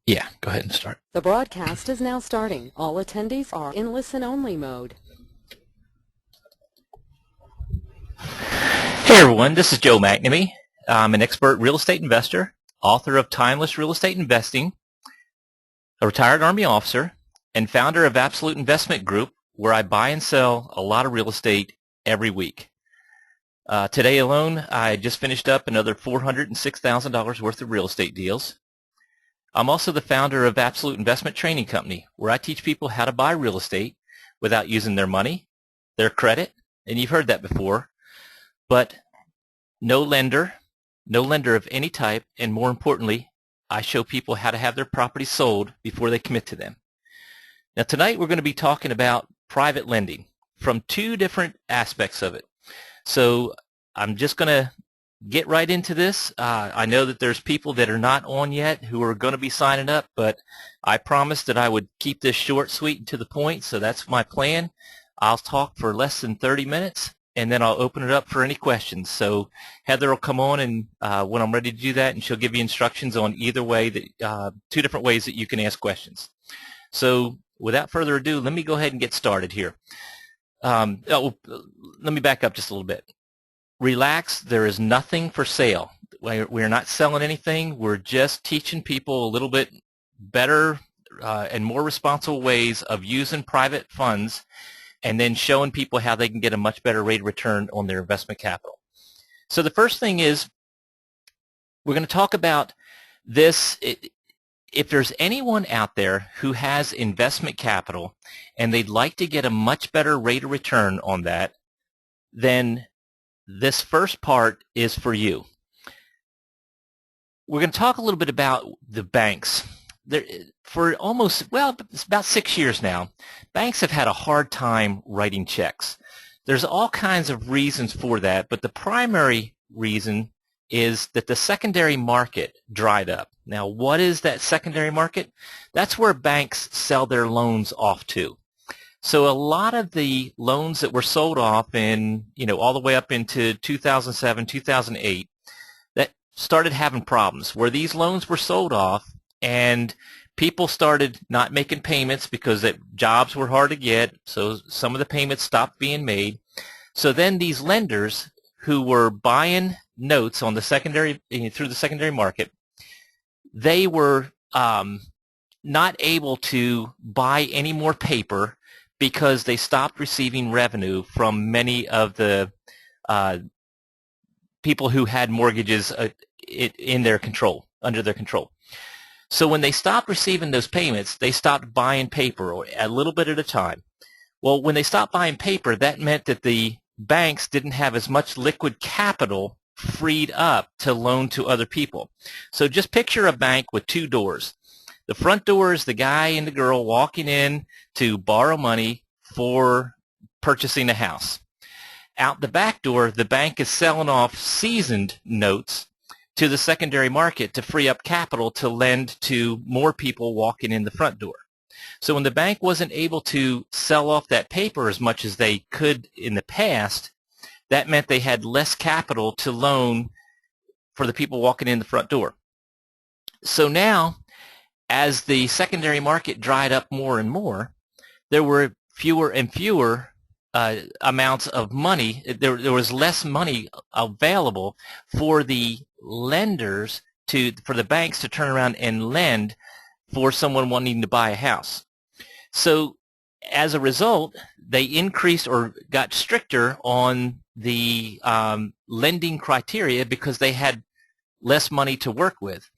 Yeah, go ahead and start. The broadcast is now starting. All attendees are in listen-only mode. Hey everyone, this is Joe McNamee. I'm an expert real estate investor, author of Timeless Real Estate Investing, a retired Army officer, and founder of Absolute Investment Group, where I buy and sell a lot of real estate every week. Today alone, I just finished up another $406,000 worth of real estate deals. I'm also the founder of Absolute Investment Training Company, where I teach people how to buy real estate without using their money, their credit, and you've heard that before, but no lender of any type, and more importantly, I show people how to have their properties sold before they commit to them. Now tonight we're going to be talking about private lending from two different aspects of it. So I'm just going to get right into this. I know that there's people that are not on yet who are going to be signing up, but I promised that I would keep this short, sweet, and to the point, so that's my plan. I'll talk for less than 30 minutes, and then I'll open it up for any questions. So Heather will come on and when I'm ready to do that, and she'll give you instructions on either way, that two different ways that you can ask questions. So without further ado, let me go ahead and get started here. Let me back up just a little bit. Relax, there is nothing for sale. We're not selling anything. We're just teaching people a little bit better and more responsible ways of using private funds, and then showing people how they can get a much better rate of return on their investment capital. So the first thing is, we're going to talk about this. If there's anyone out there who has investment capital and they'd like to get a much better rate of return on that, then this first part is for you. We're going to talk a little bit about the banks. For it's about 6 years now, banks have had a hard time writing checks. There's all kinds of reasons for that, but the primary reason is that the secondary market dried up. Now, what is that secondary market? That's where banks sell their loans off to. So a lot of the loans that were sold off in, all the way up into 2007, 2008, that started having problems where these loans were sold off and people started not making payments because jobs were hard to get, so some of the payments stopped being made. So then these lenders who were buying notes on the secondary, through the secondary market, they were not able to buy any more paper because they stopped receiving revenue from many of the people who had mortgages in their control, under their control. So when they stopped receiving those payments, they stopped buying paper a little bit at a time. Well, when they stopped buying paper, that meant that the banks didn't have as much liquid capital freed up to loan to other people. So just picture a bank with two doors. The front door is the guy and the girl walking in to borrow money for purchasing a house. Out the back door, the bank is selling off seasoned notes to the secondary market to free up capital to lend to more people walking in the front door. So when the bank wasn't able to sell off that paper as much as they could in the past, that meant they had less capital to loan for the people walking in the front door. So now, as the secondary market dried up more and more, there were fewer and fewer amounts of money. There was less money available for the lenders for the banks to turn around and lend for someone wanting to buy a house. So as a result, they increased or got stricter on the lending criteria because they had less money to work with.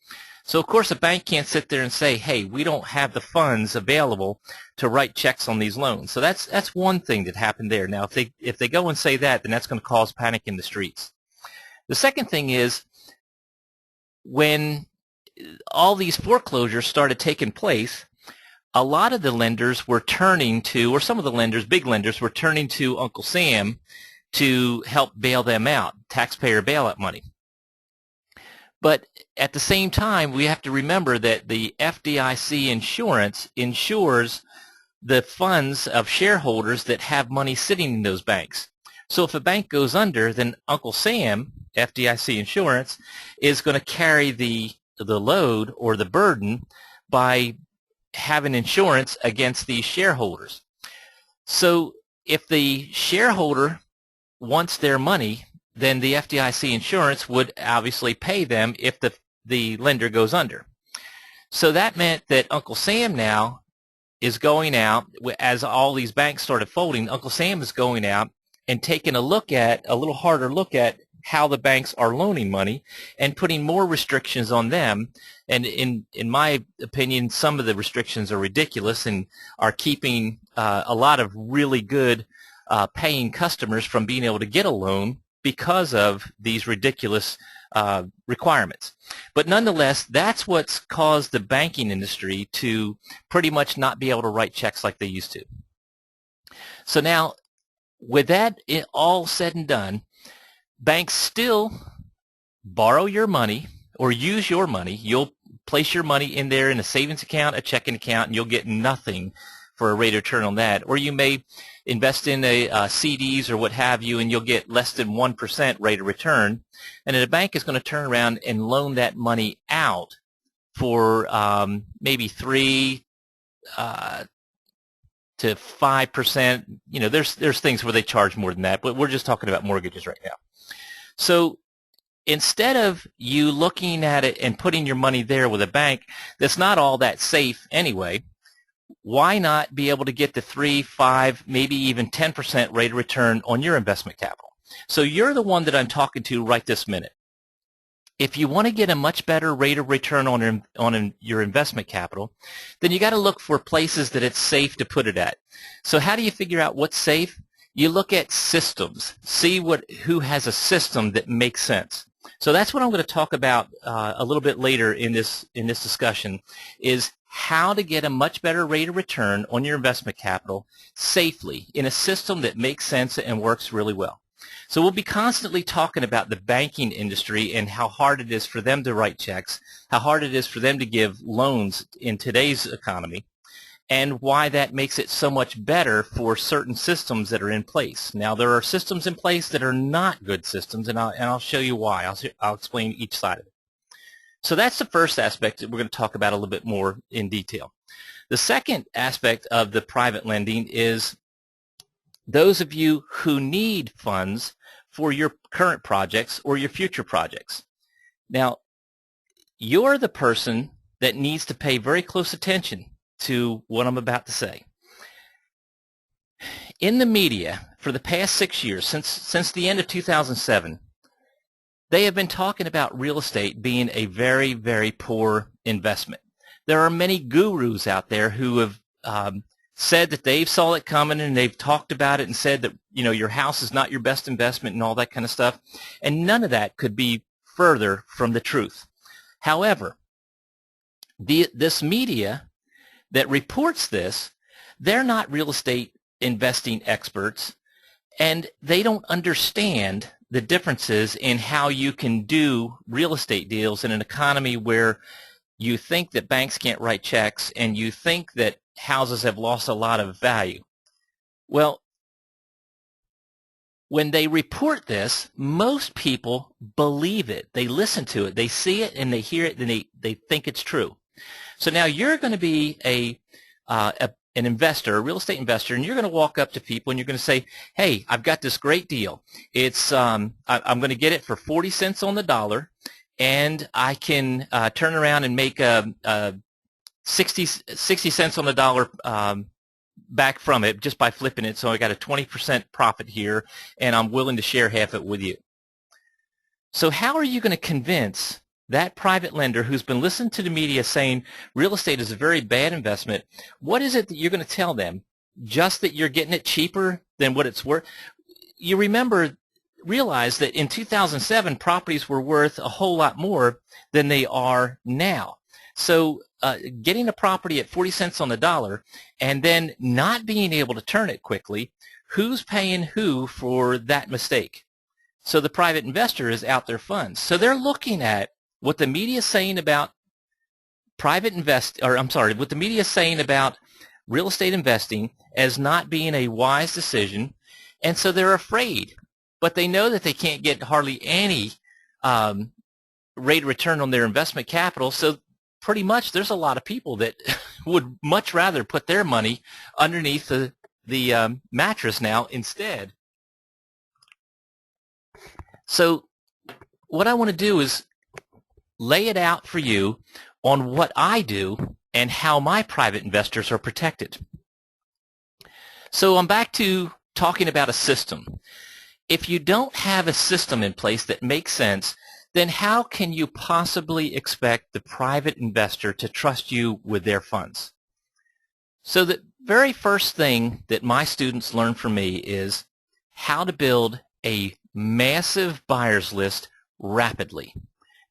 So of course a bank can't sit there and say, hey, we don't have the funds available to write checks on these loans. So that's one thing that happened there. Now if they go and say that, then that's going to cause panic in the streets. The second thing is, when all these foreclosures started taking place, a lot of the lenders were turning to, or some of the lenders, big lenders, were turning to Uncle Sam to help bail them out, taxpayer bailout money. But at the same time, we have to remember that the FDIC insurance insures the funds of shareholders that have money sitting in those banks. So if a bank goes under, then Uncle Sam, FDIC insurance, is going to carry the the load or the burden by having insurance against these shareholders. So if the shareholder wants their money, then the FDIC insurance would obviously pay them if the lender goes under. So that meant that Uncle Sam now is going out, as all these banks started folding, Uncle Sam is going out and taking a little harder look at how the banks are loaning money and putting more restrictions on them. And in my opinion, some of the restrictions are ridiculous and are keeping a lot of really good paying customers from being able to get a loan because of these ridiculous requirements. But nonetheless, that's what's caused the banking industry to pretty much not be able to write checks like they used to. So now, with that all said and done, banks still borrow your money or use your money. You'll place your money in there in a savings account, a checking account, and you'll get nothing for a rate of return on that. Or you may invest in CDs or what have you, and you'll get less than 1% rate of return. And then a bank is going to turn around and loan that money out for maybe 3 to 5%. You know, there's things where they charge more than that, but we're just talking about mortgages right now. So instead of you looking at it and putting your money there with a bank that's not all that safe anyway, why not be able to get the 3, 5, maybe even 10% rate of return on your investment capital? So you're the one that I'm talking to right this minute. If you want to get a much better rate of return on your investment capital, then you got to look for places that it's safe to put it at. So how do you figure out what's safe? You look at systems. See who has a system that makes sense. So that's what I'm going to talk about a little bit later in this discussion, is how to get a much better rate of return on your investment capital safely in a system that makes sense and works really well. So we'll be constantly talking about the banking industry and how hard it is for them to write checks, how hard it is for them to give loans in today's economy, and why that makes it so much better for certain systems that are in place. Now, there are systems in place that are not good systems, and I'll show you why. I'll explain each side of it. So that's the first aspect that we're going to talk about a little bit more in detail. The second aspect of the private lending is those of you who need funds for your current projects or your future projects. Now, you're the person that needs to pay very close attention to what I'm about to say. In the media, for the past 6 years, since the end of 2007, they have been talking about real estate being a very, very poor investment. There are many gurus out there who have said that they've saw it coming and they've talked about it and said that, you know, your house is not your best investment and all that kind of stuff. And none of that could be further from the truth. However, this media that reports this, they're not real estate investing experts, and they don't understand the differences in how you can do real estate deals in an economy where you think that banks can't write checks and you think that houses have lost a lot of value. Well, when they report this, most people believe it. They listen to it. They see it and they hear it and they think it's true. So now you're going to be an investor, a real estate investor, and you're going to walk up to people and you're going to say, hey, I've got this great deal. It's I'm going to get it for 40 cents on the dollar, and I can turn around and make 60 cents on the dollar back from it just by flipping it. So I got a 20% profit here, and I'm willing to share half it with you. So how are you going to convince that private lender who's been listening to the media saying real estate is a very bad investment? What is it that you're going to tell them? Just that you're getting it cheaper than what it's worth? You realize that in 2007, properties were worth a whole lot more than they are now. So getting a property at 40 cents on the dollar and then not being able to turn it quickly, who's paying who for that mistake? So the private investor is out their funds. So they're looking at what the media is saying about what the media is saying about real estate investing as not being a wise decision, and so they're afraid. But they know that they can't get hardly any rate of return on their investment capital. So pretty much there's a lot of people that would much rather put their money underneath the mattress now instead. So what I want to do is lay it out for you on what I do and how my private investors are protected. So I'm back to talking about a system. If you don't have a system in place that makes sense, then how can you possibly expect the private investor to trust you with their funds? So the very first thing that my students learn from me is how to build a massive buyers list rapidly.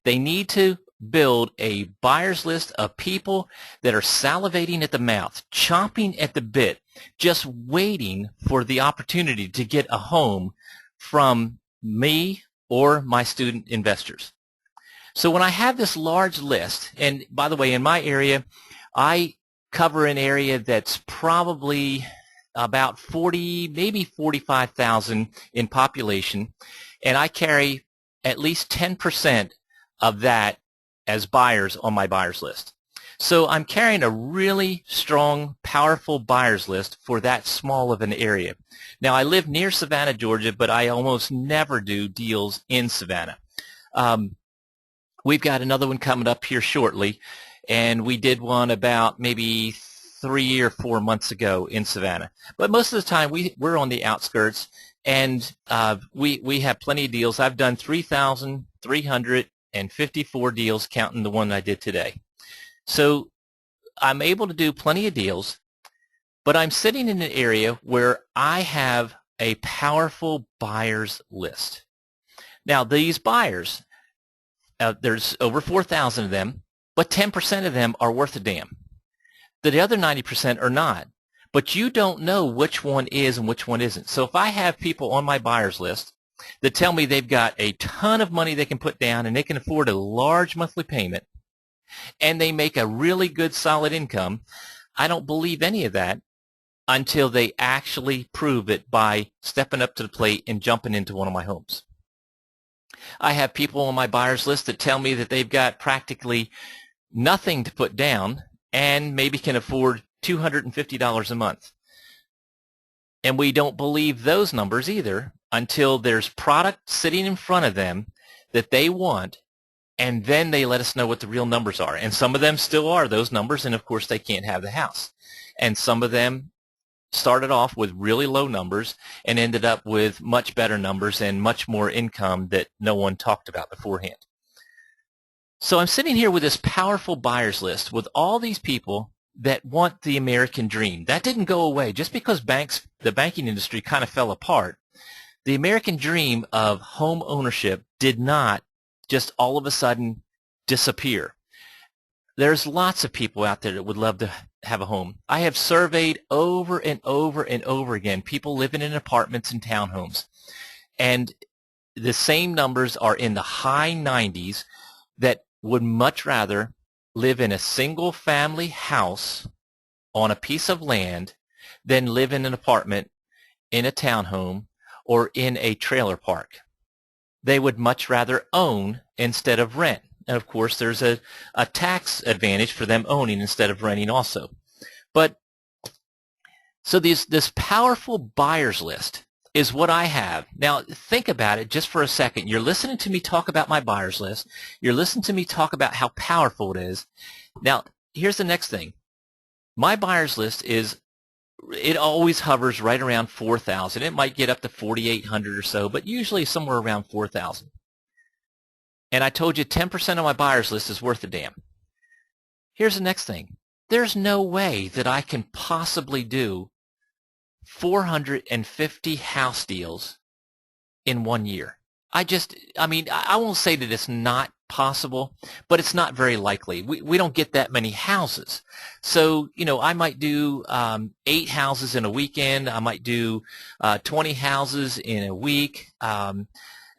They need to build a buyers list of people that are salivating at the mouth, chomping at the bit, just waiting for the opportunity to get a home from me or my student investors. So when I have this large list, and by the way, in my area, I cover an area that's probably about 40, maybe 45,000 in population, and I carry at least 10% of that as buyers on my buyers list. So I'm carrying a really strong, powerful buyers list for that small of an area. Now, I live near Savannah, Georgia, but I almost never do deals in Savannah. We've got another one coming up here shortly, and we did one about maybe 3 or 4 months ago in Savannah. But most of the time, we're on the outskirts, and we have plenty of deals. I've done 3,354 deals, counting the one I did today. So I'm able to do plenty of deals, but I'm sitting in an area where I have a powerful buyers list. Now, these buyers, there's over 4,000 of them, but 10% of them are worth a damn. The other 90% are not, but you don't know which one is and which one isn't. So if I have people on my buyers list that tell me they've got a ton of money they can put down and they can afford a large monthly payment, and they make a really good solid income, I don't believe any of that until they actually prove it by stepping up to the plate and jumping into one of my homes. I have people on my buyers list that tell me that they've got practically nothing to put down and maybe can afford $250 a month. And we don't believe those numbers either until there's product sitting in front of them that they want, and then they let us know what the real numbers are. And some of them still are those numbers, and of course they can't have the house. And some of them started off with really low numbers and ended up with much better numbers and much more income that no one talked about beforehand. So I'm sitting here with this powerful buyers list with all these people that want the American dream. That didn't go away. Just because the banking industry kind of fell apart, the American dream of home ownership did not just all of a sudden disappear. There's lots of people out there that would love to have a home. I have surveyed over and over and over again people living in apartments and townhomes, and the same numbers are in the high 90s that would much rather live in a single family house on a piece of land than live in an apartment, in a townhome, or in a trailer park. They would much rather own instead of rent. And of course, there's a tax advantage for them owning instead of renting also. But so this powerful buyers list is what I have. Now, think about it just for a second. You're listening to me talk about my buyers list. You're listening to me talk about how powerful it is. Now, here's the next thing. My buyers list it always hovers right around 4,000. It might get up to 4,800 or so, but usually somewhere around 4,000. And I told you 10% of my buyers list is worth a damn. Here's the next thing. There's no way that I can possibly do 450 house deals in 1 year. I won't say that it's not possible, but it's not very likely. We don't get that many houses. So, I might do 8 houses in a weekend. I might do 20 houses in a week.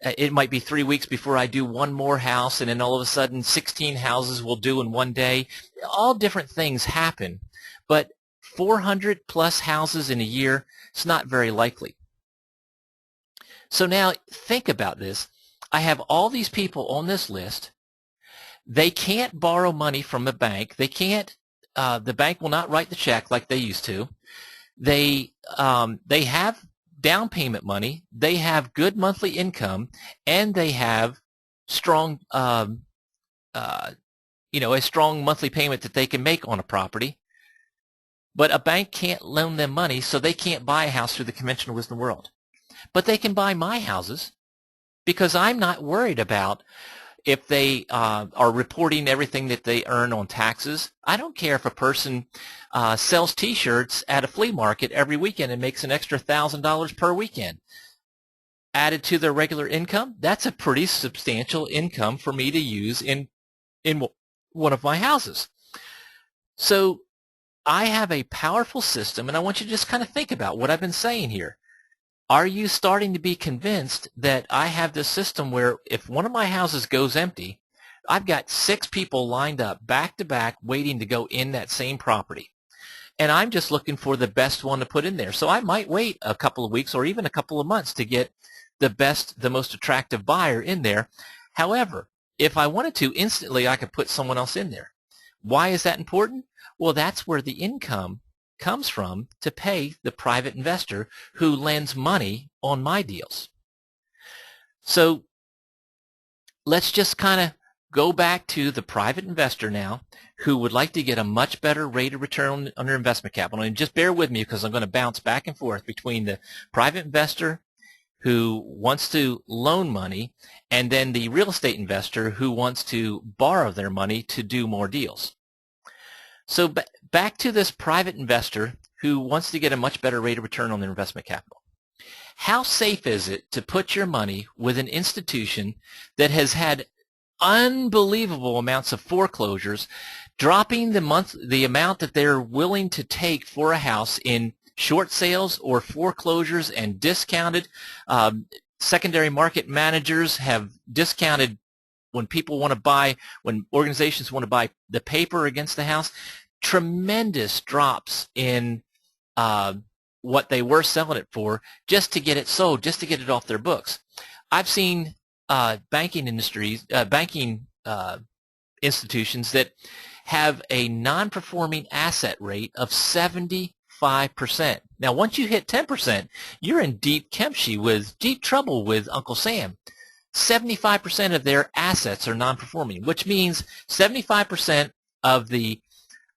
It might be 3 weeks before I do one more house, and then all of a sudden 16 houses will do in one day. All different things happen, but 400 plus houses in a year, it's not very likely. So now think about this. I have all these people on this list They can't borrow money from a bank. They can't. The bank will not write the check like they used to. They have down payment money. They have good monthly income, and they have strong, a strong monthly payment that they can make on a property. But a bank can't loan them money, so they can't buy a house through the conventional wisdom world. But they can buy my houses because I'm not worried about if they are reporting everything that they earn on taxes. I don't care if a person sells T-shirts at a flea market every weekend and makes an extra $1,000 per weekend. Added to their regular income, that's a pretty substantial income for me to use in one of my houses. So I have a powerful system, and I want you to just kind of think about what I've been saying here. Are you starting to be convinced that I have this system where if one of my houses goes empty, I've got 6 people lined up back to back waiting to go in that same property? And I'm just looking for the best one to put in there. So I might wait a couple of weeks or even a couple of months to get the best, the most attractive buyer in there. However, if I wanted to, instantly I could put someone else in there. Why is that important? Well, that's where the income comes from to pay the private investor who lends money on my deals. So let's just kind of go back to the private investor now who would like to get a much better rate of return on their investment capital. And just bear with me because I'm going to bounce back and forth between the private investor who wants to loan money and then the real estate investor who wants to borrow their money to do more deals. So back to this private investor who wants to get a much better rate of return on their investment capital. How safe is it to put your money with an institution that has had unbelievable amounts of foreclosures, dropping the amount that they're willing to take for a house in short sales or foreclosures and discounted? Secondary market managers have discounted when people want to buy, when organizations want to buy the paper against the house. Tremendous drops in what they were selling it for just to get it sold, just to get it off their books. I've seen banking institutions that have a non-performing asset rate of 75%. Now, once you hit 10%, you're in deep trouble with Uncle Sam. 75% of their assets are non-performing, which means 75% of the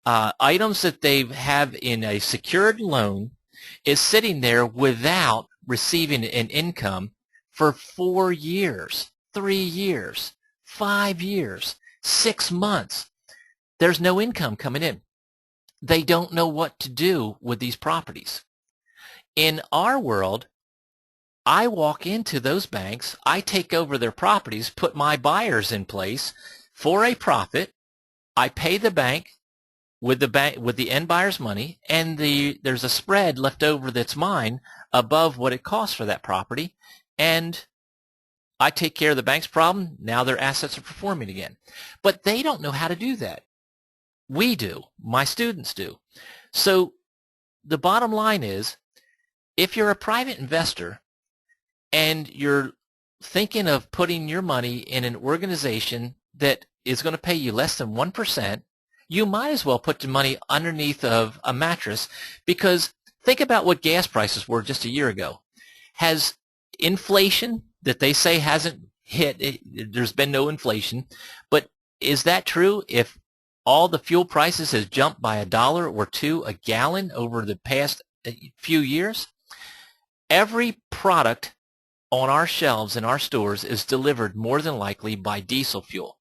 items that they have in a secured loan is sitting there without receiving an income for 4 years, 3 years, 5 years, 6 months. There's no income coming in. They don't know what to do with these properties. In our world, I walk into those banks, I take over their properties, put my buyers in place for a profit. I pay the bank with the end buyer's money, and there's a spread left over that's mine above what it costs for that property, and I take care of the bank's problem. Now their assets are performing again. But they don't know how to do that. We do. My students do. So the bottom line is, if you're a private investor and you're thinking of putting your money in an organization that is going to pay you less than 1%, you might as well put the money underneath of a mattress, because think about what gas prices were just a year ago. Has inflation that they say hasn't hit, there's been no inflation, but is that true if all the fuel prices has jumped by $1 or $2 a gallon over the past few years? Every product on our shelves in our stores is delivered more than likely by diesel fuel.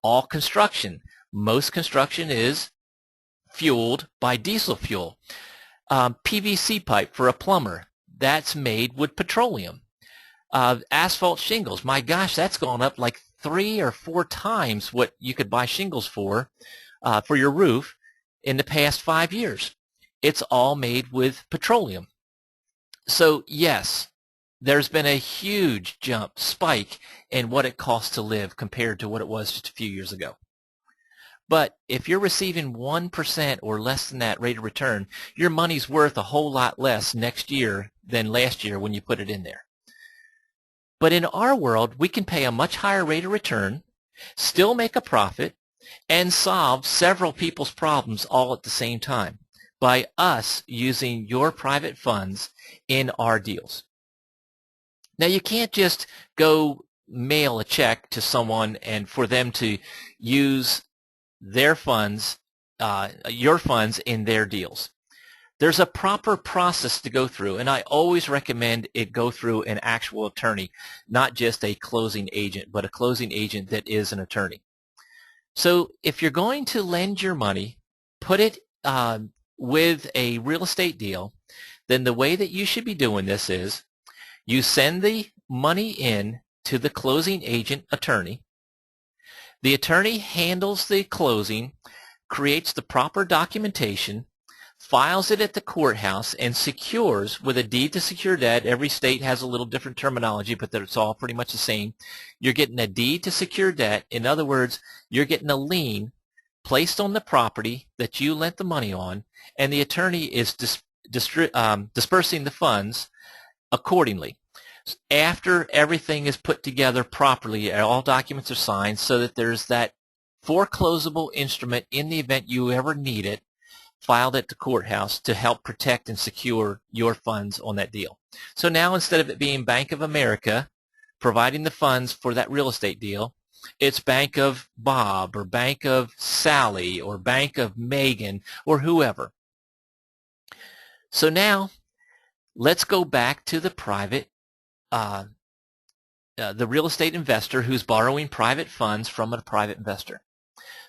All construction, most construction is fueled by diesel fuel. PVC pipe for a plumber, that's made with petroleum. Asphalt shingles, my gosh, that's gone up like 3 or 4 times what you could buy shingles for your roof in the past 5 years. It's all made with petroleum. So yes, there's been a huge spike in what it costs to live compared to what it was just a few years ago. But if you're receiving 1% or less than that rate of return, your money's worth a whole lot less next year than last year when you put it in there. But in our world, we can pay a much higher rate of return still make a profit, and solve several people's problems all at the same time by us using your private funds in our deals. Now, you can't just go mail a check to someone and for them to use their funds, your funds in their deals. There's a proper process to go through, and I always recommend it go through an actual attorney, not just a closing agent, but a closing agent that is an attorney. So if you're going to lend your money, put it with a real estate deal, then the way that you should be doing this is you send the money in to the closing agent attorney. The attorney handles the closing, creates the proper documentation, files it at the courthouse, and secures with a deed to secure debt. Every state has a little different terminology, but it's all pretty much the same. You're getting a deed to secure debt. In other words, you're getting a lien placed on the property that you lent the money on, and the attorney is dispersing the funds accordingly. After everything is put together properly, all documents are signed so that there's that foreclosable instrument in the event you ever need it, filed at the courthouse to help protect and secure your funds on that deal. So now instead of it being Bank of America providing the funds for that real estate deal, it's Bank of Bob or Bank of Sally or Bank of Megan or whoever. So now let's go back to the private the real estate investor who's borrowing private funds from a private investor.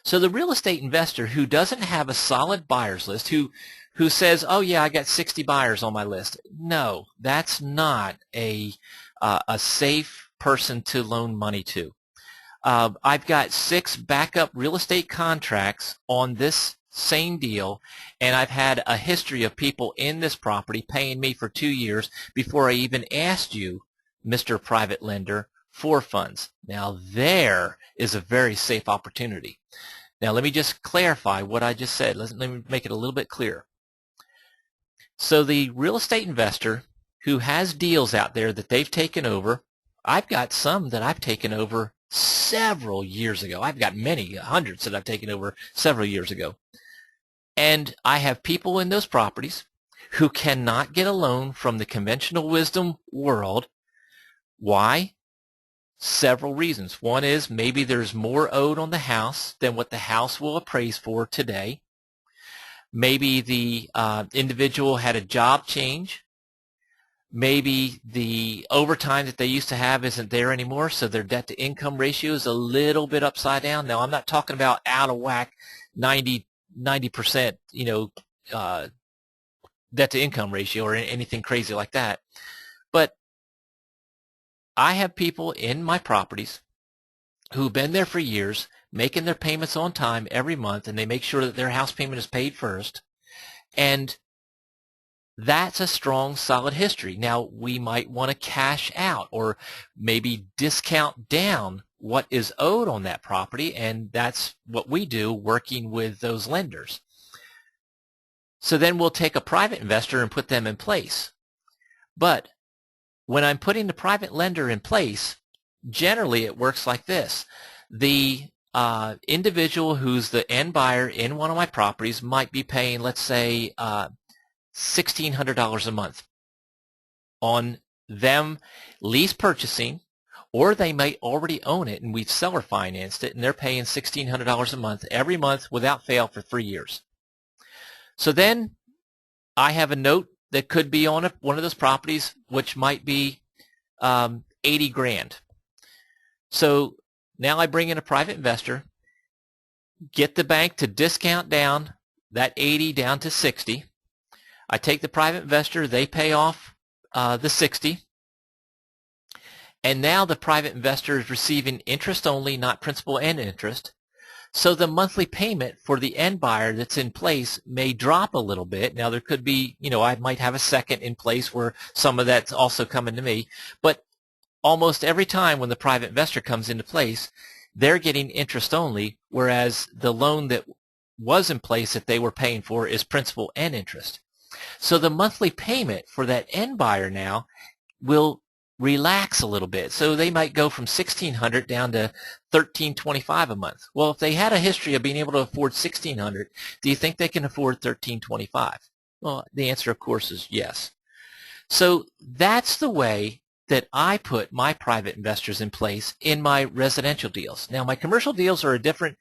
So the real estate investor who doesn't have a solid buyers list, who says, oh yeah, I got 60 buyers on my list. No, that's not a safe person to loan money to. I've got 6 backup real estate contracts on this same deal, and I've had a history of people in this property paying me for 2 years before I even asked you, Mr. Private Lender, for funds. Now there is a very safe opportunity. Now let me just clarify what I just said. Let me make it a little bit clearer. So the real estate investor who has deals out there that they've taken over, I've got some that I've taken over several years ago. I've got many, hundreds that I've taken over several years ago. And I have people in those properties who cannot get a loan from the conventional wisdom world. Why? Several reasons. One is maybe there's more owed on the house than what the house will appraise for today. Maybe the individual had a job change. Maybe the overtime that they used to have isn't there anymore, so their debt-to-income ratio is a little bit upside down. Now, I'm not talking about out of whack 90%, debt-to-income ratio or anything crazy like that. But I have people in my properties who've been there for years, making their payments on time every month, and they make sure that their house payment is paid first. And that's a strong, solid history. Now, we might want to cash out or maybe discount down what is owed on that property, and that's what we do working with those lenders. So then we'll take a private investor and put them in place. But when I'm putting the private lender in place, generally it works like this. The individual who's the end buyer in one of my properties might be paying, let's say, $1,600 a month on them lease purchasing, or they may already own it and we've seller financed it and they're paying $1,600 a month every month without fail for 3 years. So then I have a note that could be on one of those properties, which might be 80 grand. So now I bring in a private investor, get the bank to discount down that 80 down to 60. I take the private investor, they pay off the 60. And now the private investor is receiving interest only, not principal and interest. So the monthly payment for the end buyer that's in place may drop a little bit. Now there could be, I might have a second in place where some of that's also coming to me. But almost every time when the private investor comes into place, they're getting interest only, whereas the loan that was in place that they were paying for is principal and interest. So the monthly payment for that end buyer now will relax a little bit. So they might go from $1,600 down to $1,325 a month. Well, if they had a history of being able to afford $1,600, do you think they can afford $1,325? Well, the answer, of course, is yes. So that's the way that I put my private investors in place in my residential deals. Now, my commercial deals are a different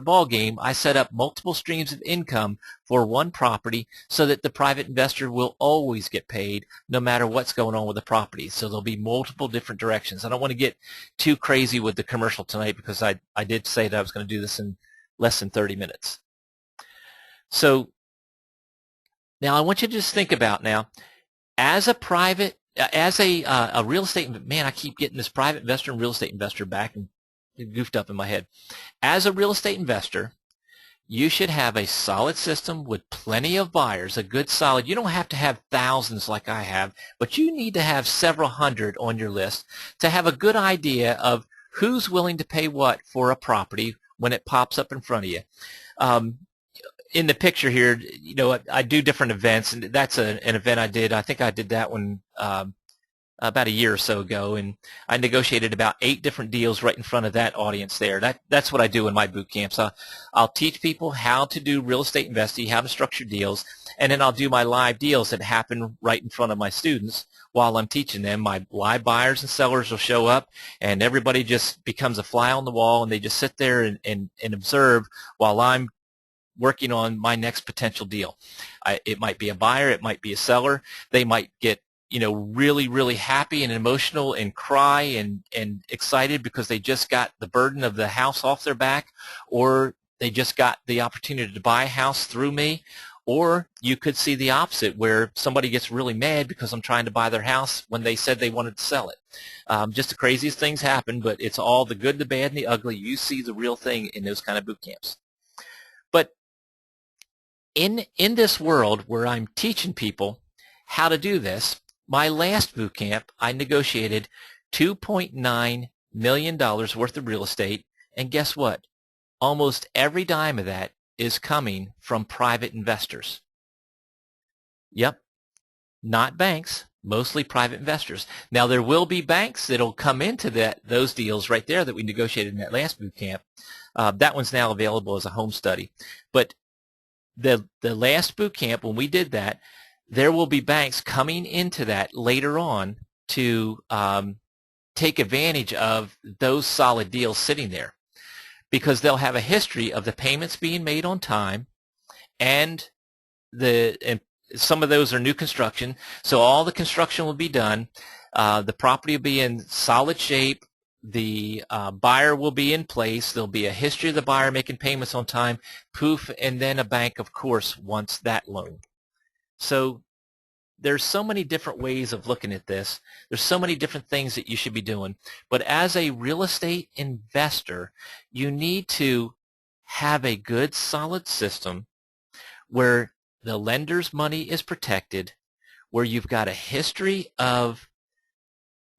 ball game. I set up multiple streams of income for one property so that the private investor will always get paid no matter what's going on with the property. So there'll be multiple different directions. I don't want to get too crazy with the commercial tonight because I did say that I was going to do this in less than 30 minutes. So now I want you to just think about now, as a real estate, man, I keep getting this private investor and real estate investor back and goofed up in my head. As a real estate investor, you should have a solid system with plenty of buyers, a good solid. You don't have to have thousands like I have, but you need to have several hundred on your list to have a good idea of who's willing to pay what for a property when it pops up in front of you. In the picture here, you know, I do different events, and that's an event I did. I think I did that one about a year or so ago, and I negotiated about 8 different deals right in front of that audience there. That's what I do in my boot camps. I'll teach people how to do real estate investing, how to structure deals, and then I'll do my live deals that happen right in front of my students while I'm teaching them. My live buyers and sellers will show up, and everybody just becomes a fly on the wall, and they just sit there and observe while I'm working on my next potential deal. It might be a buyer, it might be a seller. They might get, you know, really, really happy and emotional and cry and excited because they just got the burden of the house off their back, or they just got the opportunity to buy a house through me. Or you could see the opposite, where somebody gets really mad because I'm trying to buy their house when they said they wanted to sell it. Just the craziest things happen, but it's all the good, the bad, and the ugly. You see the real thing in those kind of boot camps. But in this world where I'm teaching people how to do this, my last boot camp, I negotiated $2.9 million worth of real estate, and guess what? Almost every dime of that is coming from private investors. Yep, not banks, mostly private investors. Now, there will be banks that will come into those deals right there that we negotiated in that last boot camp. That one's now available as a home study. But the last boot camp, when we did that, there will be banks coming into that later on to take advantage of those solid deals sitting there, because they'll have a history of the payments being made on time, and some of those are new construction, so all the construction will be done. The property will be in solid shape. The buyer will be in place. There'll be a history of the buyer making payments on time, poof, and then a bank, of course, wants that loan. So there's so many different ways of looking at this. There's so many different things that you should be doing. But as a real estate investor, you need to have a good, solid system where the lender's money is protected, where you've got a history of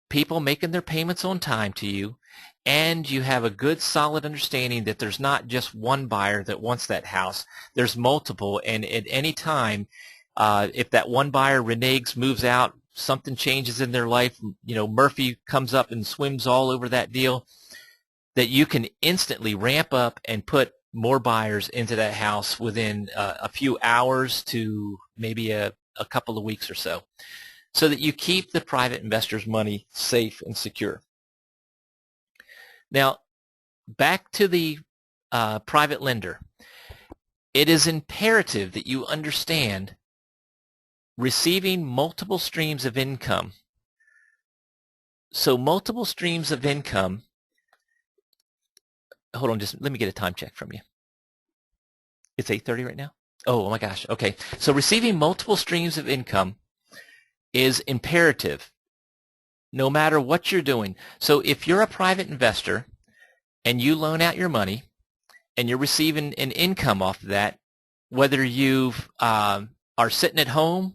people making their payments on time to you, and you have a good, solid understanding that there's not just one buyer that wants that house. There's multiple, and at any time, if that one buyer reneges, moves out, something changes in their life, you know, Murphy comes up and swims all over that deal, that you can instantly ramp up and put more buyers into that house within a few hours to maybe a couple of weeks or so, so that you keep the private investor's money safe and secure. Now, back to the private lender. It is imperative that you understand receiving multiple streams of income. So multiple streams of income, hold on, just let me get a time check from you. It's 8:30 right now? Oh my gosh, okay. So receiving multiple streams of income is imperative no matter what you're doing. So if you're a private investor and you loan out your money and you're receiving an income off of that, whether you are sitting at home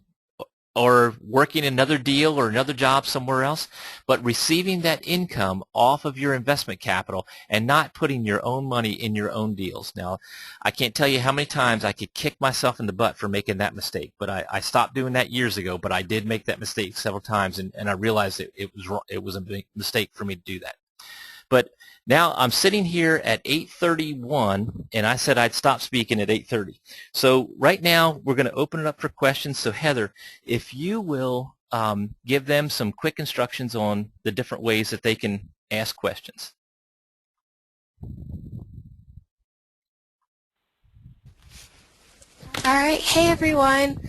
or working another deal or another job somewhere else, but receiving that income off of your investment capital and not putting your own money in your own deals. Now, I can't tell you how many times I could kick myself in the butt for making that mistake, but I stopped doing that years ago, but I did make that mistake several times, and I realized it was a big mistake for me to do that. But now I'm sitting here at 8:31, and I said I'd stop speaking at 8:30. So right now we're going to open it up for questions. So Heather, if you will give them some quick instructions on the different ways that they can ask questions. All right, hey everyone.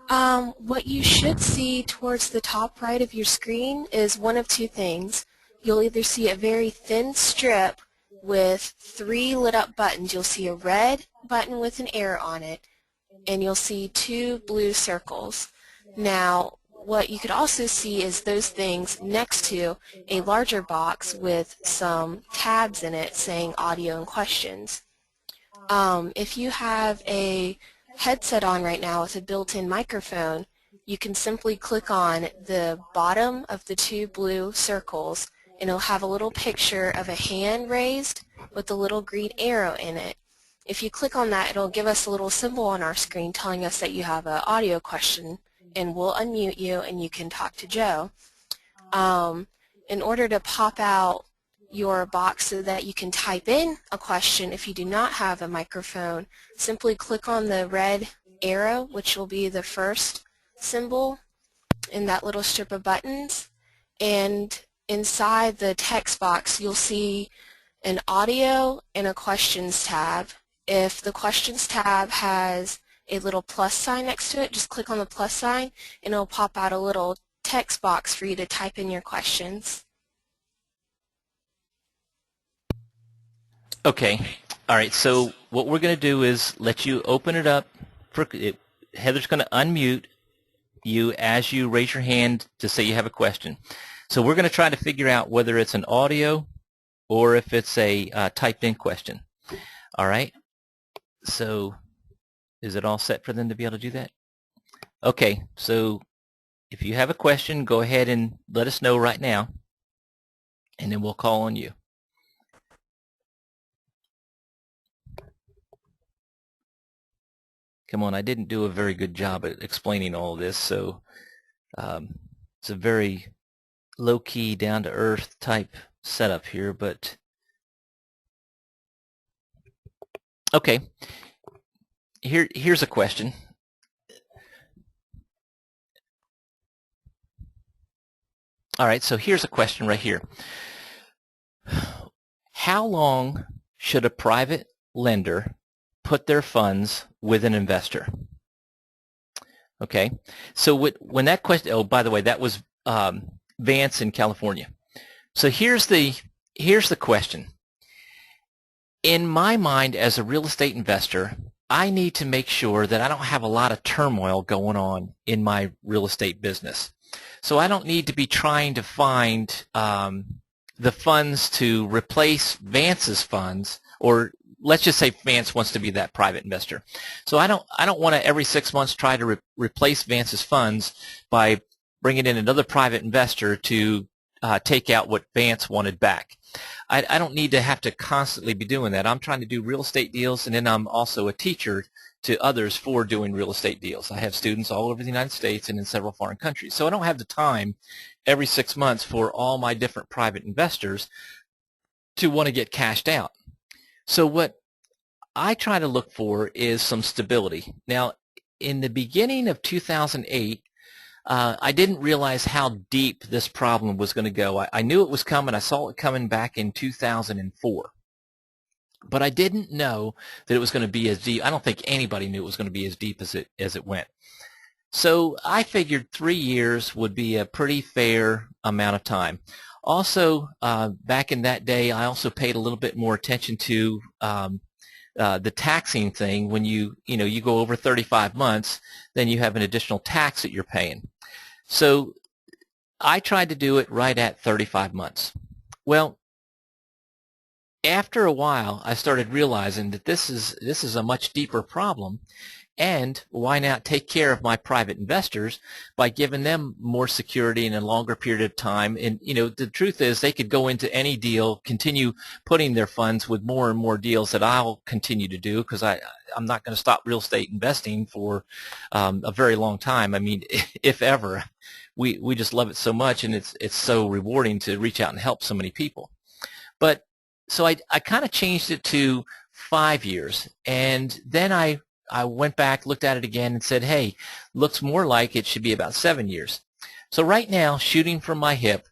What you should see towards the top right of your screen is one of two things. You'll either see a very thin strip with 3 lit up buttons. You'll see a red button with an arrow on it, and you'll see 2 blue circles. Now, what you could also see is those things next to a larger box with some tabs in it saying audio and questions. If you have a headset on right now with a built-in microphone, you can simply click on the bottom of the 2 blue circles, and it'll have a little picture of a hand raised with a little green arrow in it. If you click on that, it'll give us a little symbol on our screen telling us that you have an audio question, and we'll unmute you and you can talk to Joe. In order to pop out your box so that you can type in a question, if you do not have a microphone, simply click on the red arrow, which will be the first symbol in that little strip of buttons, and inside the text box you'll see an audio and a questions tab. If the questions tab has a little plus sign next to it, just click on the plus sign and it'll pop out a little text box for you to type in your questions. Okay. All right. So what we're going to do is let you open it up. Heather's going to unmute you as you raise your hand to say you have a question. So we're going to try to figure out whether it's an audio or if it's a typed in question. All right. So is it all set for them to be able to do that? Okay. So if you have a question, go ahead and let us know right now, and then we'll call on you. Come on, I didn't do a very good job at explaining all of this, so it's a very low-key, down-to-earth type setup here, but okay. Here's a question. All right, so here's a question right here. How long should a private lender put their funds with an investor? Okay, so when that question, oh, by the way, that was Vance in California. So here's the question. In my mind, as a real estate investor, I need to make sure that I don't have a lot of turmoil going on in my real estate business. So I don't need to be trying to find the funds to replace Vance's funds, or let's just say Vance wants to be that private investor. So I don't want to every 6 months try to replace Vance's funds by bringing in another private investor to take out what Vance wanted back. I don't need to have to constantly be doing that. I'm trying to do real estate deals, and then I'm also a teacher to others for doing real estate deals. I have students all over the United States and in several foreign countries. So I don't have the time every 6 months for all my different private investors to want to get cashed out. So what I try to look for is some stability. Now, in the beginning of 2008, I didn't realize how deep this problem was going to go. I knew it was coming. I saw it coming back in 2004. But I didn't know that it was going to be as deep. I don't think anybody knew it was going to be as deep as it went. So I figured 3 years would be a pretty fair amount of time. Also, back in that day, I also paid a little bit more attention to the taxing thing. When you go over 35 months, then you have an additional tax that you're paying. So I tried to do it right at 35 months. Well, after a while, I started realizing that this is a much deeper problem, And why not take care of my private investors by giving them more security in a longer period of time? And, the truth is they could go into any deal, continue putting their funds with more and more deals that I'll continue to do, because I'm not going to stop real estate investing for a very long time. I mean, if ever. We just love it so much, and it's so rewarding to reach out and help so many people. But so I kind of changed it to 5 years, and then I went back, looked at it again, and said, hey, looks more like it should be about 7 years. So right now, shooting from my hip,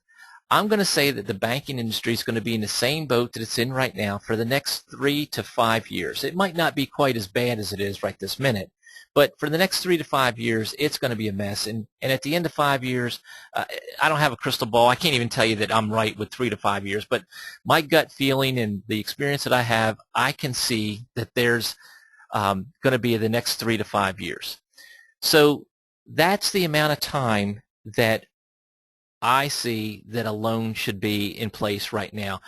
I'm going to say that the banking industry is going to be in the same boat that it's in right now for the next 3 to 5 years. It might not be quite as bad as it is right this minute, but for the next 3 to 5 years, it's going to be a mess. And at the end of 5 years, I don't have a crystal ball. I can't even tell you that I'm right with 3 to 5 years. But my gut feeling and the experience that I have, I can see that there's going to be the next 3 to 5 years. So that's the amount of time that I see that a loan should be in place right now.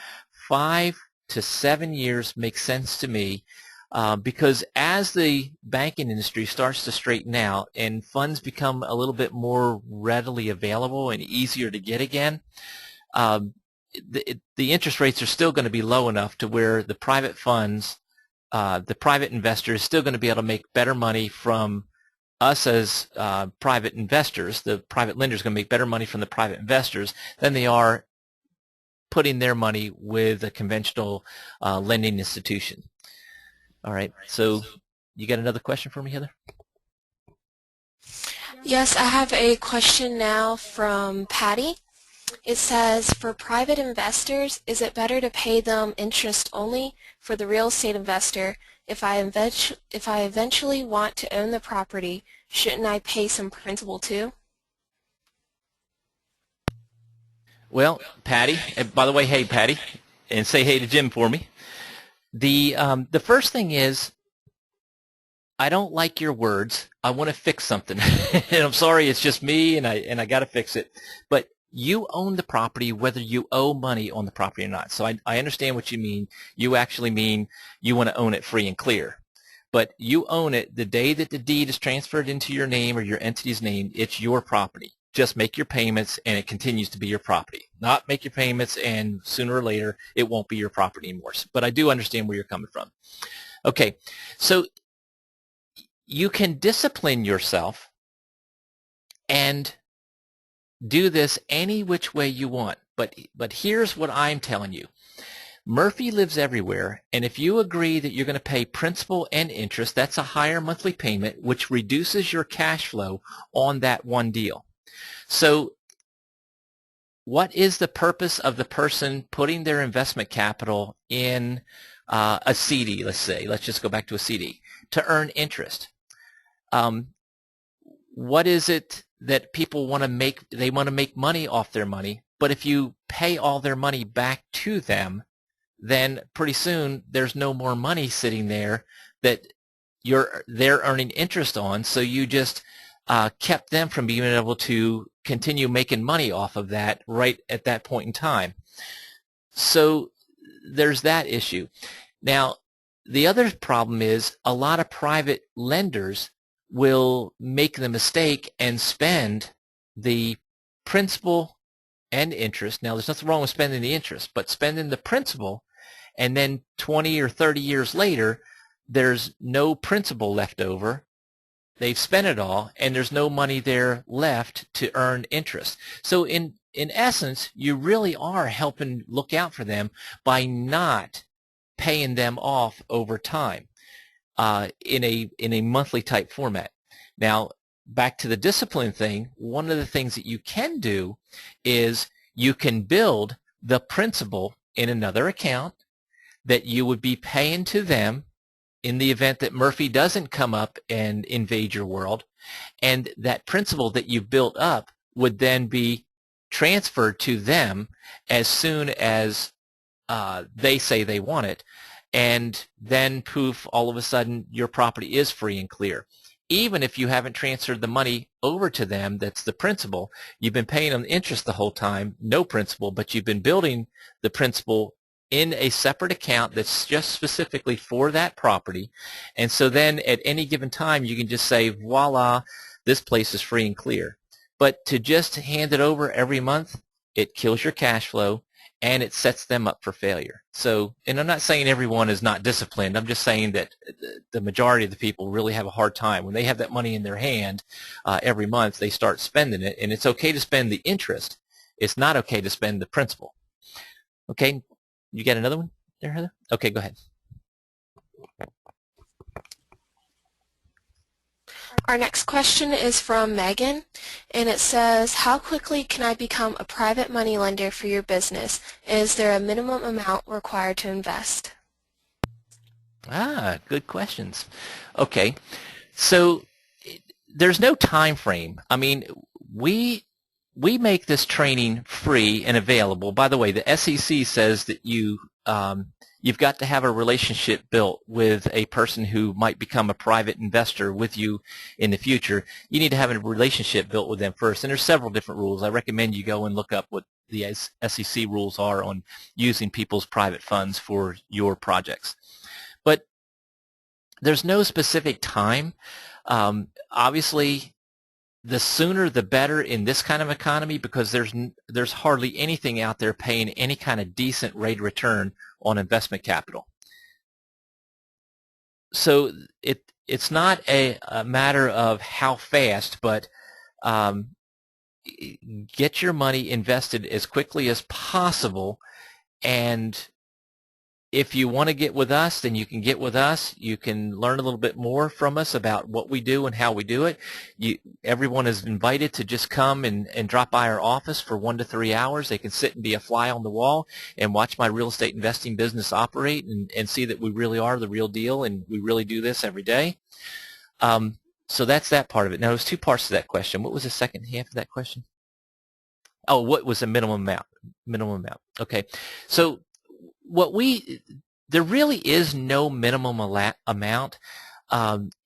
5 to 7 years makes sense to me. Because as the banking industry starts to straighten out and funds become a little bit more readily available and easier to get again, the interest rates are still going to be low enough to where the private funds, the private investor is still going to be able to make better money from us as private investors. The private lender is going to make better money from the private investors than they are putting their money with a conventional lending institution. All right, so you got another question for me, Heather? Yes, I have a question now from Patty. It says, for private investors, is it better to pay them interest only for the real estate investor? If I eventually want to own the property, shouldn't I pay some principal too? Well, Patty, by the way, hey, Patty, and say hey to Jim for me. The first thing is, I don't like your words. I want to fix something. And I'm sorry, it's just me, and I got to fix it. But you own the property whether you owe money on the property or not. So I understand what you mean. You actually mean you want to own it free and clear. But you own it the day that the deed is transferred into your name or your entity's name. It's your property. Just make your payments, and it continues to be your property. Not make your payments, and sooner or later, it won't be your property anymore. But I do understand where you're coming from. Okay, so you can discipline yourself and do this any which way you want. But here's what I'm telling you. Murphy lives everywhere, and if you agree that you're going to pay principal and interest, that's a higher monthly payment, which reduces your cash flow on that one deal. So what is the purpose of the person putting their investment capital in a CD, let's say? Let's just go back to a CD. To earn interest. What is it that people want to make? They want to make money off their money, but if you pay all their money back to them, then pretty soon there's no more money sitting there that they're earning interest on, so you just kept them from being able to continue making money off of that right at that point in time. So there's that issue. Now, the other problem is a lot of private lenders will make the mistake and spend the principal and interest. Now, there's nothing wrong with spending the interest, but spending the principal, and then 20 or 30 years later, there's no principal left over. They've spent it all, and there's no money there left to earn interest. So in essence, you really are helping look out for them by not paying them off over time in a monthly type format. Now, back to the discipline thing, one of the things that you can do is you can build the principal in another account that you would be paying to them in the event that Murphy doesn't come up and invade your world, and that principal that you've built up would then be transferred to them as soon as they say they want it, and then poof, all of a sudden your property is free and clear. Even if you haven't transferred the money over to them, that's the principal, you've been paying them interest the whole time, no principal, but you've been building the principal in a separate account that's just specifically for that property. And so then at any given time you can just say, voila, this place is free and clear. But to just hand it over every month, it kills your cash flow and it sets them up for failure. So, and I'm not saying everyone is not disciplined. I'm just saying that the majority of the people really have a hard time. When they have that money in their hand every month, they start spending it. And it's okay to spend the interest. It's not okay to spend the principal. Okay, you got another one there, Heather? Okay, go ahead. Our next question is from Megan, and it says, how quickly can I become a private money lender for your business? Is there a minimum amount required to invest? Good questions. Okay, so there's no time frame. I mean, we make this training free and available. By the way, the SEC says that you've got to have a relationship built with a person who might become a private investor with you in the future. You need to have a relationship built with them first. And there's several different rules. I recommend you go and look up what the SEC rules are on using people's private funds for your projects. But there's no specific time. Obviously, the sooner the better in this kind of economy, because there's hardly anything out there paying any kind of decent rate of return on investment capital. So it's not a matter of how fast, but get your money invested as quickly as possible. And if you want to get with us, then you can get with us. You can learn a little bit more from us about what we do and how we do it. Everyone is invited to just come and drop by our office for 1 to 3 hours. They can sit and be a fly on the wall and watch my real estate investing business operate and see that we really are the real deal and we really do this every day. So that's that part of it. Now, there's two parts to that question. What was the second half of that question? Oh, what was the minimum amount? Minimum amount. Okay. So there really is no minimum amount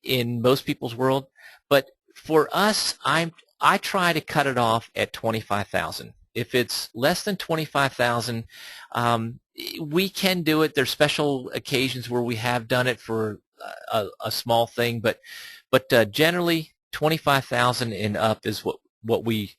in most people's world, but for us, I try to cut it off at $25,000. If it's less than $25,000, we can do it. There's special occasions where we have done it for a small thing, but generally $25,000 and up is what we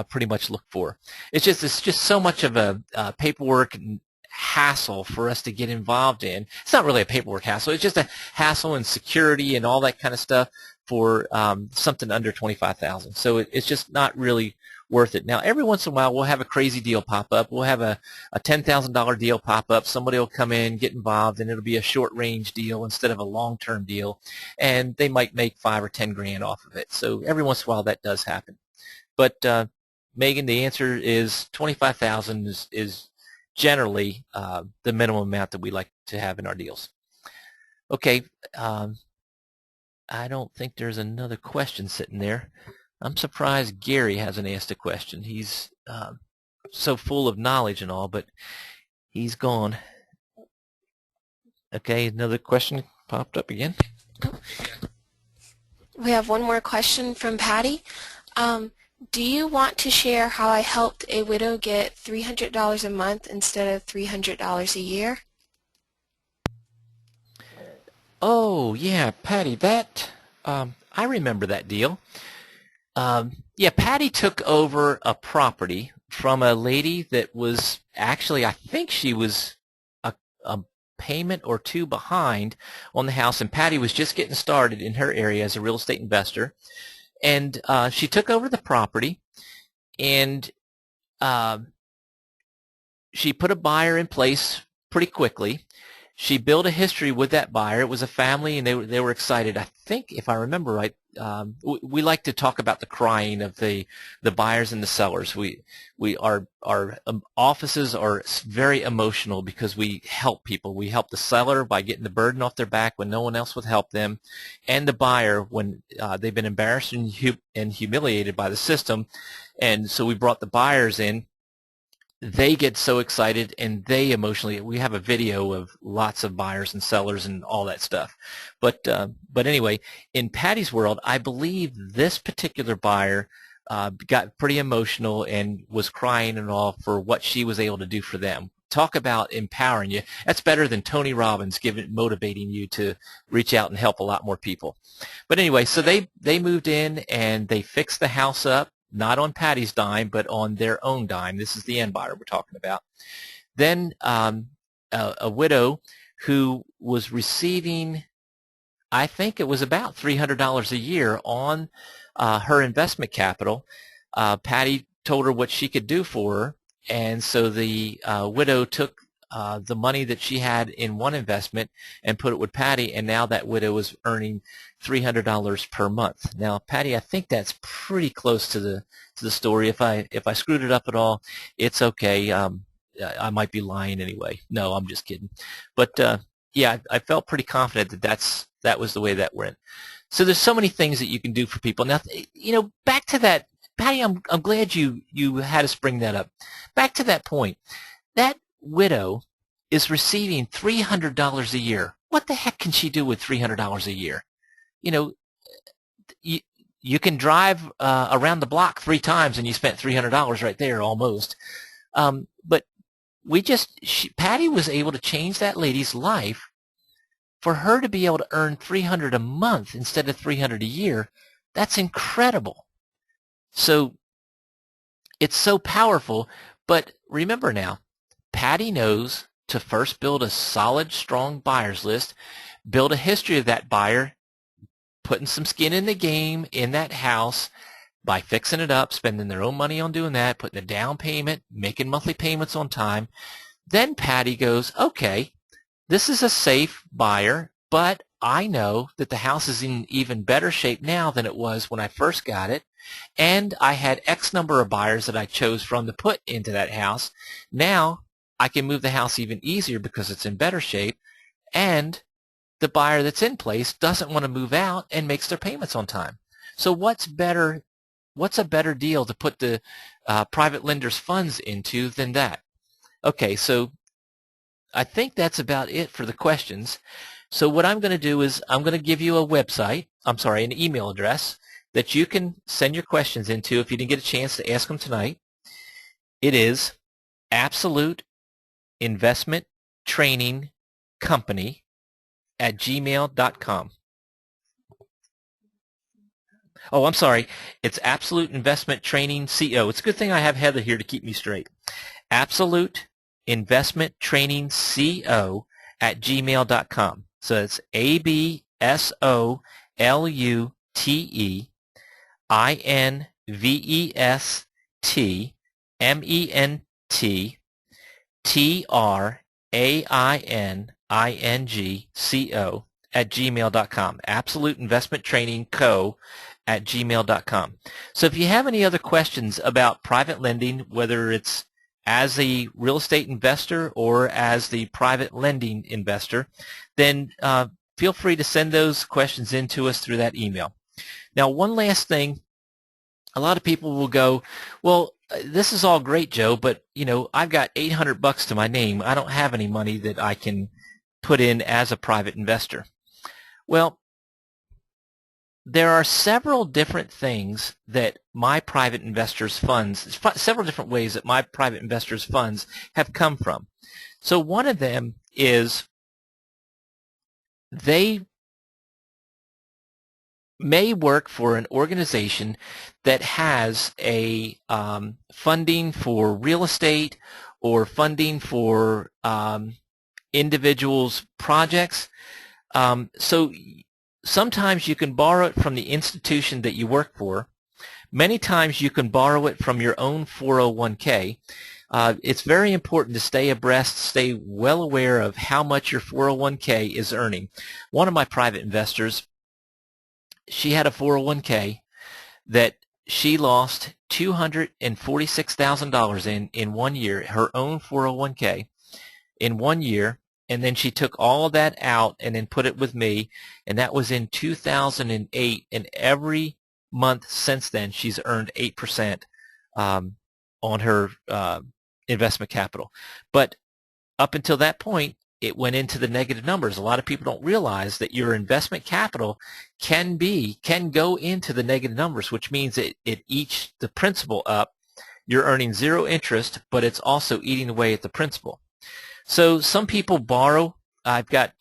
pretty much look for. It's just so much of a paperwork and hassle for us to get involved in. It's not really a paperwork hassle. It's just a hassle and security and all that kind of stuff for something under $25,000. So it's just not really worth it. Now, every once in a while, we'll have a crazy deal pop up. We'll have a $10,000 deal pop up. Somebody will come in, get involved, and it'll be a short-range deal instead of a long-term deal, and they might make $5 or $10 grand off of it. So every once in a while, that does happen. But Megan, the answer is $25,000 is generally the minimum amount that we like to have in our deals. Okay, I don't think there's another question sitting there. I'm surprised Gary hasn't asked a question. He's so full of knowledge and all, but he's gone. Okay, another question popped up again. We have one more question from Patty. Do you want to share how I helped a widow get $300 a month instead of $300 a year? Oh, yeah, Patty, that, I remember that deal. Yeah, Patty took over a property from a lady that was actually, I think she was a payment or two behind on the house, and Patty was just getting started in her area as a real estate investor. And she took over the property, and she put a buyer in place pretty quickly. She built a history with that buyer. It was a family, and they were excited. I think, if I remember right, we like to talk about the crying of the buyers and the sellers. Our offices are very emotional because we help people. We help the seller by getting the burden off their back when no one else would help them, and the buyer when they've been embarrassed and humiliated by the system. And so we brought the buyers in. They get so excited, and they emotionally, we have a video of lots of buyers and sellers and all that stuff. But anyway, in Patty's world, I believe this particular buyer got pretty emotional and was crying and all for what she was able to do for them. talk about empowering you. That's better than Tony Robbins motivating you to reach out and help a lot more people. But anyway, so they moved in and they fixed the house up, not on Patty's dime, but on their own dime. This is the end buyer we're talking about. Then a widow who was receiving, I think it was about $300 a year on her investment capital. Patty told her what she could do for her, and so the widow took the money that she had in one investment and put it with Patty, and now that widow was earning $300 per month. Now, Patty, I think that's pretty close to the story. If I screwed it up at all, it's okay. I might be lying anyway. No, I'm just kidding. But yeah, I felt pretty confident that was the way that went. So there's so many things that you can do for people. Now, back to that, Patty, I'm glad you had us bring that up. Back to that point, that widow is receiving $300 a year. What the heck can she do with $300 a year? You can drive around the block 3 times and you spent $300 right there almost. But Patty was able to change that lady's life for her to be able to earn $300 a month instead of $300 a year. That's incredible. So it's so powerful. But remember now, Patty knows to first build a solid, strong buyer's list, build a history of that buyer, putting some skin in the game in that house by fixing it up, spending their own money on doing that, putting a down payment, making monthly payments on time. Then Patty goes, okay, this is a safe buyer, but I know that the house is in even better shape now than it was when I first got it, and I had X number of buyers that I chose from to put into that house. Now I can move the house even easier because it's in better shape, and the buyer that's in place doesn't want to move out and makes their payments on time. So what's a better deal to put the private lender's funds into than that? Okay, so I think that's about it for the questions. So what I'm going to do is I'm going to give you an email address that you can send your questions into if you didn't get a chance to ask them tonight. It is Absolute Investment Training Company @gmail.com. Oh, I'm sorry. It's Absolute Investment Training CO. It's a good thing I have Heather here to keep me straight. Absolute Investment Training CO @gmail.com. So it's AbsoluteinvestmentTrainingCo @gmail.com. Absolute Investment Training Co. @gmail.com. So if you have any other questions about private lending, whether it's as a real estate investor or as the private lending investor, then feel free to send those questions in to us through that email. Now, one last thing. A lot of people will go, well, this is all great, Joe, but I've got $800 to my name. I don't have any money that I can put in as a private investor. Well, there are several different things that my private investors' funds, several different ways that my private investors' funds have come from. So one of them is they may work for an organization that has a funding for real estate or funding for individuals' projects. So sometimes you can borrow it from the institution that you work for. Many times you can borrow it from your own 401k. It's very important to stay abreast, stay well aware of how much your 401k is earning. One of my private investors, she had a 401k that she lost $246,000 in 1 year, her own 401k in 1 year, and then she took all of that out and then put it with me, and that was in 2008, and every month since then she's earned 8% on her investment capital. But up until that point, it went into the negative numbers. A lot of people don't realize that your investment capital can go into the negative numbers, which means it eats the principal up. You're earning zero interest, but it's also eating away at the principal. So some people borrow. I've got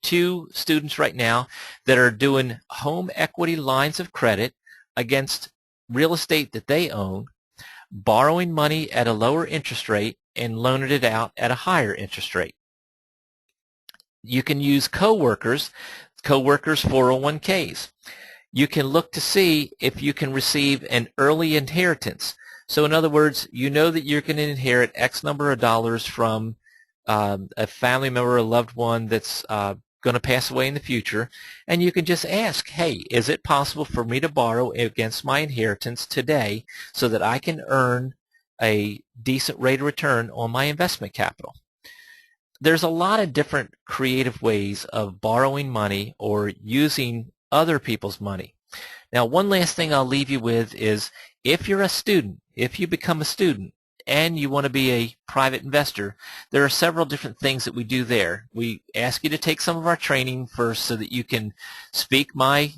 2 students right now that are doing home equity lines of credit against real estate that they own, borrowing money at a lower interest rate and loaning it out at a higher interest rate. You can use coworkers 401ks. You can look to see if you can receive an early inheritance. So in other words, you know that you're going to inherit X number of dollars from a family member, a loved one that's going to pass away in the future, and you can just ask, hey, is it possible for me to borrow against my inheritance today so that I can earn a decent rate of return on my investment capital? There's a lot of different creative ways of borrowing money or using other people's money. Now, one last thing I'll leave you with is if you're a student, if you become a student, and you want to be a private investor, there are several different things that we do there. We ask you to take some of our training first so that you can speak my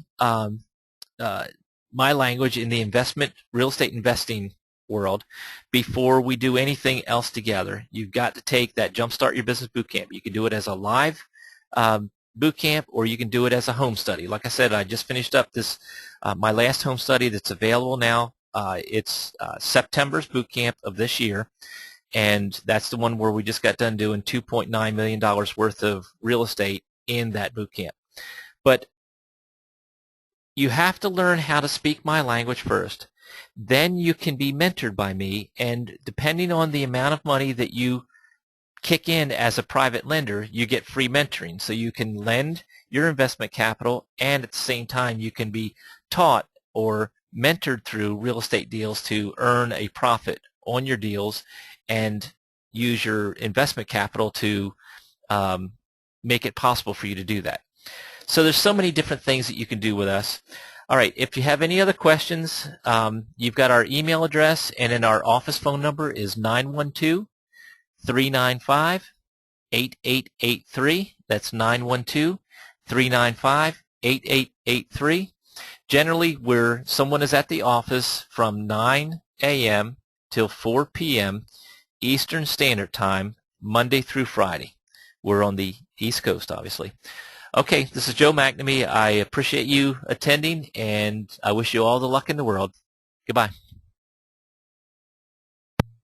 language in the real estate investing world before we do anything else together. You've got to take that Jumpstart Your Business Bootcamp. You can do it as a live bootcamp, or you can do it as a home study. Like I said, I just finished up this my last home study that's available now. It's September's boot camp of this year, and that's the one where we just got done doing $2.9 million worth of real estate in that boot camp. But you have to learn how to speak my language first. Then you can be mentored by me, and depending on the amount of money that you kick in as a private lender, you get free mentoring. So you can lend your investment capital, and at the same time you can be taught or mentored through real estate deals to earn a profit on your deals and use your investment capital to make it possible for you to do that. So there's so many different things that you can do with us. All right, if you have any other questions, you've got our email address, and then our office phone number is 912-395-8883. That's 912-395-8883. Generally, someone is at the office from 9 a.m. till 4 p.m. Eastern Standard Time, Monday through Friday. We're on the East Coast, obviously. Okay, this is Joe McNamee. I appreciate you attending, and I wish you all the luck in the world. Goodbye.